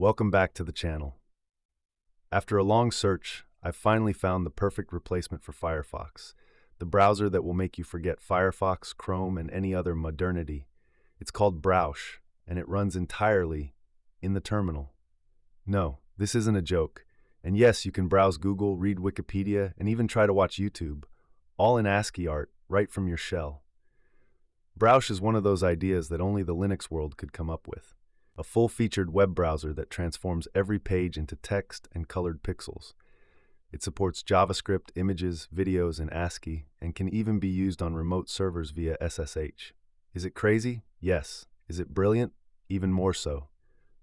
Welcome back to the channel. After a long search, I've finally found the perfect replacement for Firefox, the browser that will make you forget Firefox, Chrome, and any other modernity. It's called Browsh, and it runs entirely in the terminal. No, this isn't a joke. And yes, you can browse Google, read Wikipedia, and even try to watch YouTube, all in ASCII art, right from your shell. Browsh is one of those ideas that only the Linux world could come up with. A full-featured web browser that transforms every page into text and colored pixels. It supports JavaScript, images, videos, and ASCII, and can even be used on remote servers via SSH. Is it crazy? Yes. Is it brilliant? Even more so.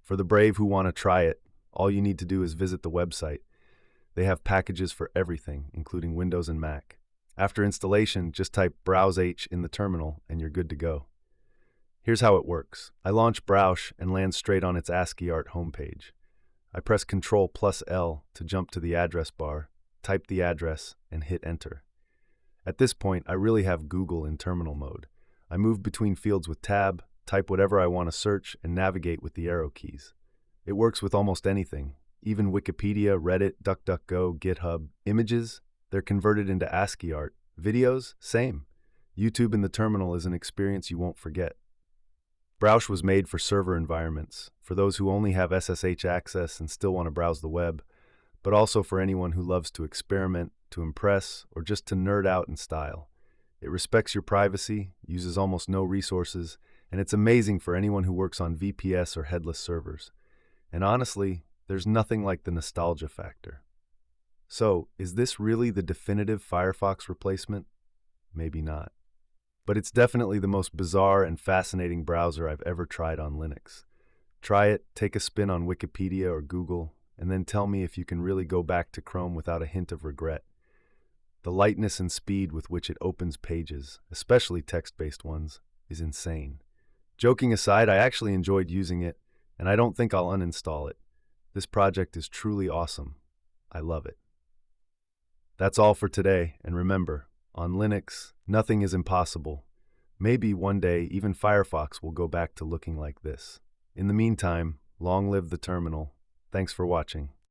For the brave who want to try it, all you need to do is visit the website. They have packages for everything, including Windows and Mac. After installation, just type Browse H in the terminal and you're good to go. Here's how it works. I launch Browsh and land straight on its ASCII art homepage. I press Ctrl+L to jump to the address bar, type the address, and hit enter. At this point, I really have Google in terminal mode. I move between fields with Tab, type whatever I want to search, and navigate with the arrow keys. It works with almost anything, even Wikipedia, Reddit, DuckDuckGo, GitHub. Images, they're converted into ASCII art. Videos, same. YouTube in the terminal is an experience you won't forget. Browsh was made for server environments, for those who only have SSH access and still want to browse the web, but also for anyone who loves to experiment, to impress, or just to nerd out in style. It respects your privacy, uses almost no resources, and it's amazing for anyone who works on VPS or headless servers. And honestly, there's nothing like the nostalgia factor. So, is this really the definitive Firefox replacement? Maybe not. But it's definitely the most bizarre and fascinating browser I've ever tried on Linux. Try it, take a spin on Wikipedia or Google, and then tell me if you can really go back to Chrome without a hint of regret. The lightness and speed with which it opens pages, especially text-based ones, is insane. Joking aside, I actually enjoyed using it, and I don't think I'll uninstall it. This project is truly awesome. I love it. That's all for today, and remember, on Linux, nothing is impossible. Maybe one day even Firefox will go back to looking like this. In the meantime, long live the terminal. Thanks for watching.